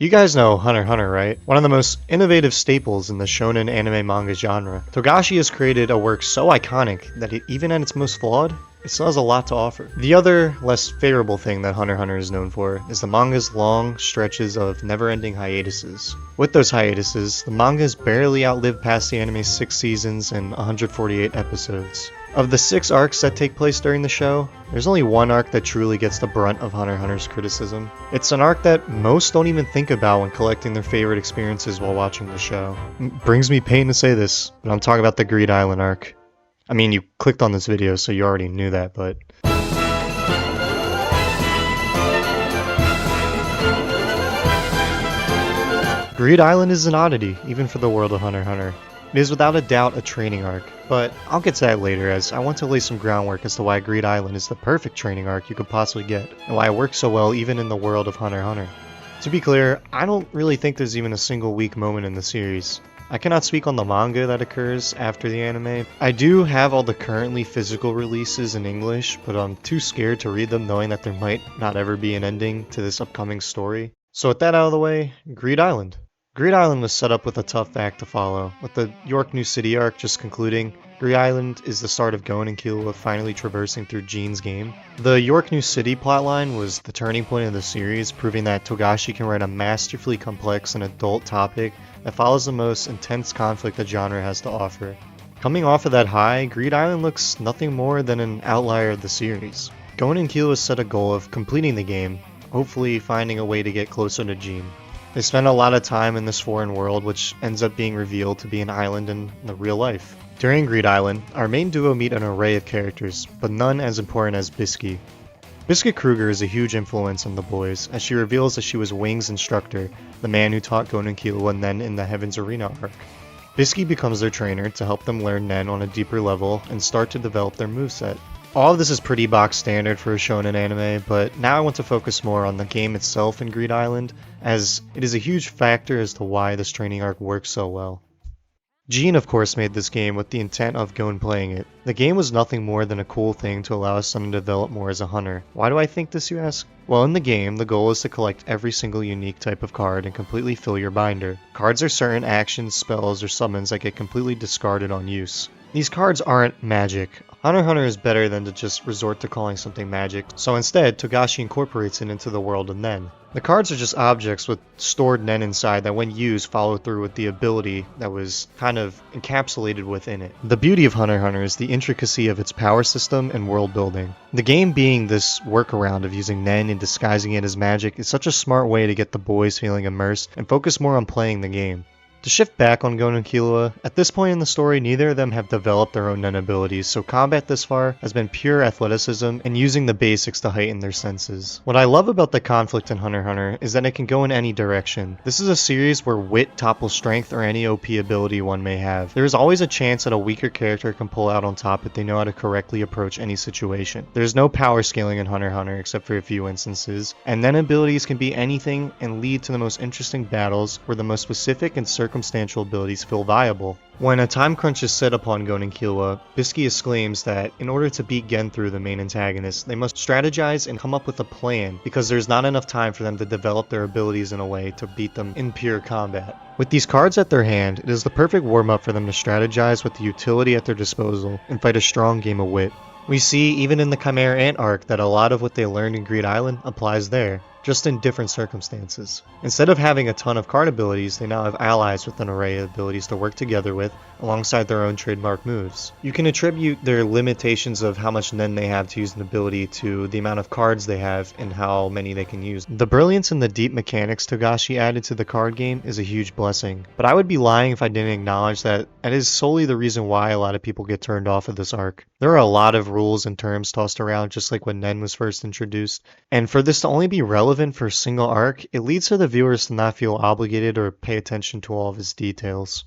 You guys know Hunter x Hunter, right? One of the most innovative staples in the shonen anime manga genre. Togashi has created a work so iconic that even at its most flawed, it still has a lot to offer. The other, less favorable thing that Hunter x Hunter is known for is the manga's long stretches of never-ending hiatuses. With those hiatuses, the manga has barely outlived past the anime's 6 seasons and 148 episodes. Of the 6 arcs that take place during the show, there's only one arc that truly gets the brunt of Hunter x Hunter's criticism. It's an arc that most don't even think about when collecting their favorite experiences while watching the show. It brings me pain to say this, but I'm talking about the Greed Island arc. I mean, you clicked on this video, so you already knew that, but... Greed Island is an oddity, even for the world of Hunter x Hunter. It is without a doubt a training arc, but I'll get to that later as I want to lay some groundwork as to why Greed Island is the perfect training arc you could possibly get, and why it works so well even in the world of Hunter x Hunter. To be clear, I don't really think there's even a single weak moment in the series. I cannot speak on the manga that occurs after the anime. I do have all the currently physical releases in English, but I'm too scared to read them knowing that there might not ever be an ending to this upcoming story. So with that out of the way, Greed Island. Greed Island was set up with a tough act to follow. With the York New City arc just concluding, Greed Island is the start of Gon and Killua finally traversing through Jean's game. The York New City plotline was the turning point of the series, proving that Togashi can write a masterfully complex and adult topic that follows the most intense conflict the genre has to offer. Coming off of that high, Greed Island looks nothing more than an outlier of the series. Gon and Killua set a goal of completing the game, hopefully finding a way to get closer to Jean. They spend a lot of time in this foreign world, which ends up being revealed to be an island in the real life. During Greed Island, our main duo meet an array of characters, but none as important as Bisky. Biscuit Kruger is a huge influence on the boys, as she reveals that she was Wing's instructor, the man who taught Gon and Killua Nen in the Heaven's Arena arc. Bisky becomes their trainer to help them learn Nen on a deeper level and start to develop their moveset. All of this is pretty box standard for a shonen anime, but now I want to focus more on the game itself in Greed Island, as it is a huge factor as to why this training arc works so well. Jean of course made this game with the intent of Gon playing it. The game was nothing more than a cool thing to allow his son to develop more as a hunter. Why do I think this, you ask? Well, in the game, the goal is to collect every single unique type of card and completely fill your binder. Cards are certain actions, spells, or summons that get completely discarded on use. These cards aren't magic. Hunter x Hunter is better than to just resort to calling something magic, so instead, Togashi incorporates it into the world of Nen. The cards are just objects with stored Nen inside that when used follow through with the ability that was kind of encapsulated within it. The beauty of Hunter x Hunter is the intricacy of its power system and world building. The game being this workaround of using Nen and disguising it as magic is such a smart way to get the boys feeling immersed and focus more on playing the game. To shift back on Gon and Killua, at this point in the story neither of them have developed their own Nen abilities, so combat this far has been pure athleticism and using the basics to heighten their senses. What I love about the conflict in Hunter x Hunter is that it can go in any direction. This is a series where wit topples strength or any OP ability one may have. There is always a chance that a weaker character can pull out on top if they know how to correctly approach any situation. There is no power scaling in Hunter x Hunter except for a few instances, and Nen abilities can be anything and lead to the most interesting battles where the most specific and circumstantial abilities feel viable. When a time crunch is set upon Gon and Killua, Bisky exclaims that in order to beat Genthru, the main antagonist, they must strategize and come up with a plan because there's not enough time for them to develop their abilities in a way to beat them in pure combat. With these cards at their hand, it is the perfect warm-up for them to strategize with the utility at their disposal and fight a strong game of wit. We see even in the Chimera Ant arc that a lot of what they learned in Greed Island applies there, just in different circumstances. Instead of having a ton of card abilities, they now have allies with an array of abilities to work together with, alongside their own trademark moves. You can attribute their limitations of how much Nen they have to use an ability to the amount of cards they have and how many they can use. The brilliance and the deep mechanics Togashi added to the card game is a huge blessing, but I would be lying if I didn't acknowledge that it is solely the reason why a lot of people get turned off of this arc. There are a lot of rules and terms tossed around just like when Nen was first introduced, and for this to only be relevant for a single arc, it leads to the viewers to not feel obligated or pay attention to all of its details.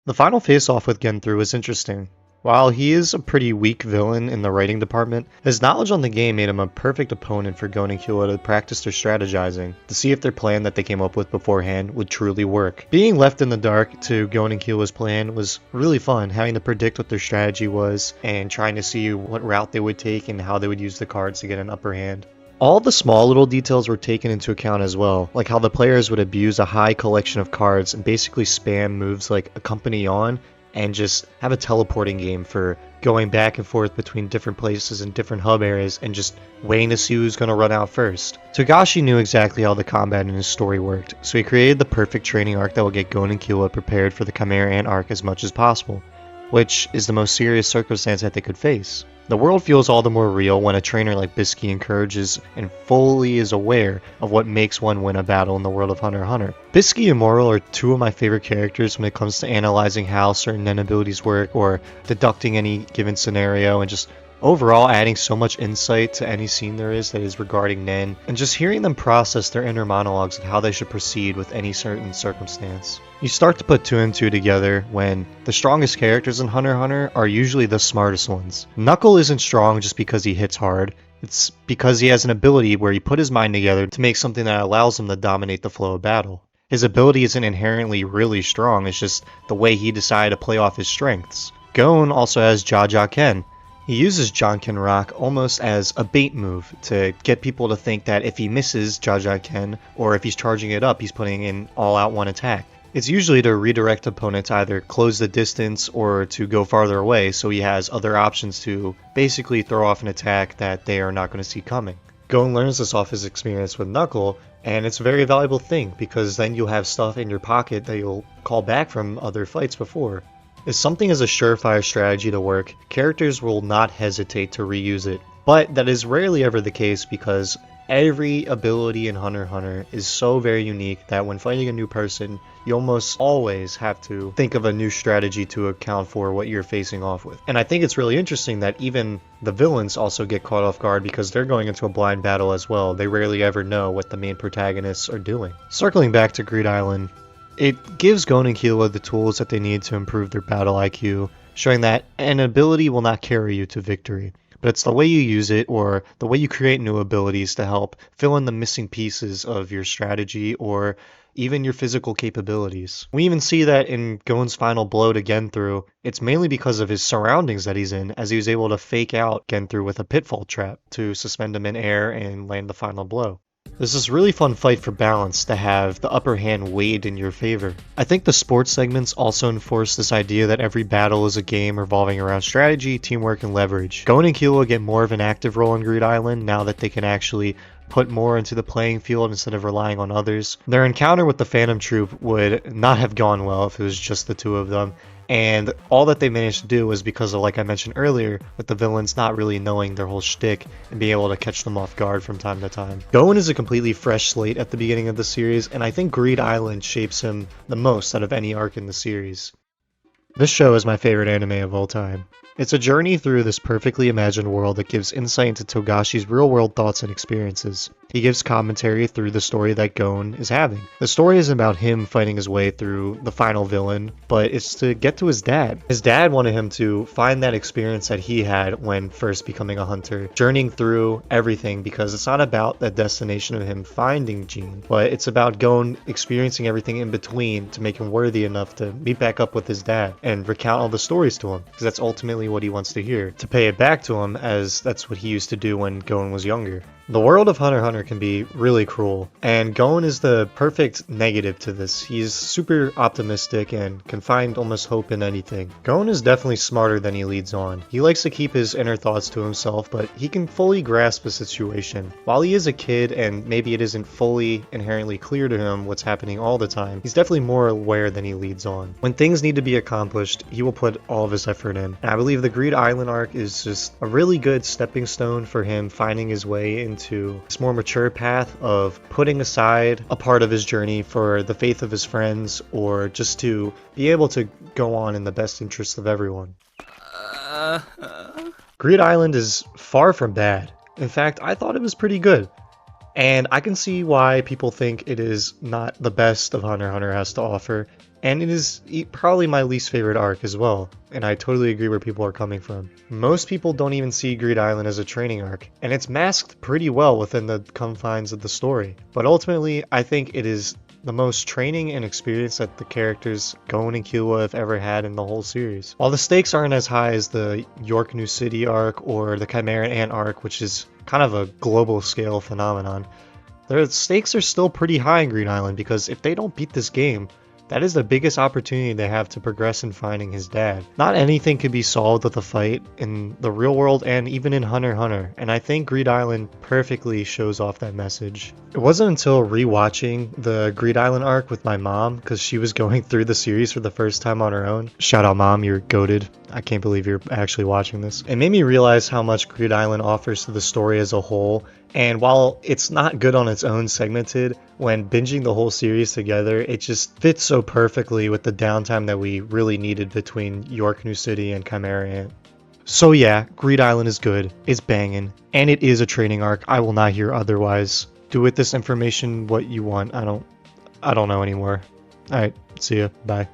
The final face-off with Genthru is interesting. While he is a pretty weak villain in the writing department, his knowledge on the game made him a perfect opponent for Gon and Killua to practice their strategizing, to see if their plan that they came up with beforehand would truly work. Being left in the dark to Gon and Killua's plan was really fun, having to predict what their strategy was and trying to see what route they would take and how they would use the cards to get an upper hand. All the small little details were taken into account as well, like how the players would abuse a high collection of cards and basically spam moves like Accompany On and just have a teleporting game for going back and forth between different places and different hub areas and just waiting to see who's going to run out first. Togashi knew exactly how the combat in his story worked, so he created the perfect training arc that will get Gon and Killua prepared for the Chimera Ant arc as much as possible, which is the most serious circumstance that they could face. The world feels all the more real when a trainer like Bisky encourages and fully is aware of what makes one win a battle in the world of Hunter x Hunter. Bisky and Moral are two of my favorite characters when it comes to analyzing how certain Nen abilities work or deducting any given scenario and just overall adding so much insight to any scene there is that is regarding Nen, and just hearing them process their inner monologues of how they should proceed with any certain circumstance. You start to put two and two together when the strongest characters in Hunter x Hunter are usually the smartest ones. Knuckle isn't strong just because he hits hard, it's because he has an ability where he put his mind together to make something that allows him to dominate the flow of battle. His ability isn't inherently really strong, it's just the way he decided to play off his strengths. Gon also has Jaja Ken. He uses Jonkin Rock almost as a bait move to get people to think that if he misses Jaja Ken, or if he's charging it up, he's putting in all-out one attack. It's usually to redirect opponent to either close the distance or to go farther away, so he has other options to basically throw off an attack that they are not going to see coming. Gon learns this off his experience with Knuckle, and it's a very valuable thing because then you'll have stuff in your pocket that you'll call back from other fights before. If something is a surefire strategy to work, characters will not hesitate to reuse it. But that is rarely ever the case because every ability in Hunter x Hunter is so very unique that when fighting a new person, you almost always have to think of a new strategy to account for what you're facing off with. And I think it's really interesting that even the villains also get caught off guard because they're going into a blind battle as well. They rarely ever know what the main protagonists are doing. Circling back to Greed Island, it gives Gon and Killua the tools that they need to improve their battle IQ, showing that an ability will not carry you to victory, but it's the way you use it or the way you create new abilities to help fill in the missing pieces of your strategy or even your physical capabilities. We even see that in Gon's final blow to Genthru, it's mainly because of his surroundings that he's in, as he was able to fake out Genthru with a pitfall trap to suspend him in air and land the final blow. This is a really fun fight for balance to have the upper hand weighed in your favor. I think the sports segments also enforce this idea that every battle is a game revolving around strategy, teamwork, and leverage. Gon and Killua get more of an active role in Greed Island now that they can actually put more into the playing field instead of relying on others. Their encounter with the Phantom Troop would not have gone well if it was just the two of them, and all that they managed to do was because of, like I mentioned earlier, with the villains not really knowing their whole shtick and being able to catch them off guard from time to time. Gon is a completely fresh slate at the beginning of the series, and I think Greed Island shapes him the most out of any arc in the series. This show is my favorite anime of all time. It's a journey through this perfectly imagined world that gives insight into Togashi's real-world thoughts and experiences. He gives commentary through the story that Gon is having. The story isn't about him fighting his way through the final villain, but it's to get to his dad. His dad wanted him to find that experience that he had when first becoming a hunter, journeying through everything, because it's not about the destination of him finding Jean, but it's about Gon experiencing everything in between to make him worthy enough to meet back up with his dad and recount all the stories to him, because that's ultimately what he wants to hear, to pay it back to him, as that's what he used to do when Gon was younger. The world of Hunter x Hunter can be really cruel, and Gon is the perfect negative to this. He's super optimistic and can find almost hope in anything. Gon is definitely smarter than he leads on. He likes to keep his inner thoughts to himself, but he can fully grasp a situation. While he is a kid and maybe it isn't fully inherently clear to him what's happening all the time, he's definitely more aware than he leads on. When things need to be accomplished, he will put all of his effort in. And I believe the Greed Island arc is just a really good stepping stone for him finding his way into this more mature path of putting aside a part of his journey for the faith of his friends or just to be able to go on in the best interest of everyone. Greed Island is far from bad. In fact, I thought it was pretty good. And I can see why people think it is not the best of Hunter x Hunter has to offer, and it is probably my least favorite arc as well, and I totally agree where people are coming from. Most people don't even see Greed Island as a training arc, and it's masked pretty well within the confines of the story, but ultimately I think it is the most training and experience that the characters Gon and Killua have ever had in the whole series. While the stakes aren't as high as the York New City arc or the Chimera Ant arc, which is kind of a global scale phenomenon, their stakes are still pretty high in Green Island because if they don't beat this game, that is the biggest opportunity they have to progress in finding his dad. Not anything can be solved with a fight in the real world and even in Hunter x Hunter, and I think Greed Island perfectly shows off that message. It wasn't until rewatching the Greed Island arc with my mom, because she was going through the series for the first time on her own. Shout out mom, you're goated. I can't believe you're actually watching this. It made me realize how much Greed Island offers to the story as a whole, and while it's not good on its own segmented, when binging the whole series together, it just fits so perfectly with the downtime that we really needed between York New City and Chimera Ant. So yeah, Greed Island is good, it's banging, and it is a training arc. I will not hear otherwise. Do with this information what you want. I don't know anymore. Alright, see ya. Bye.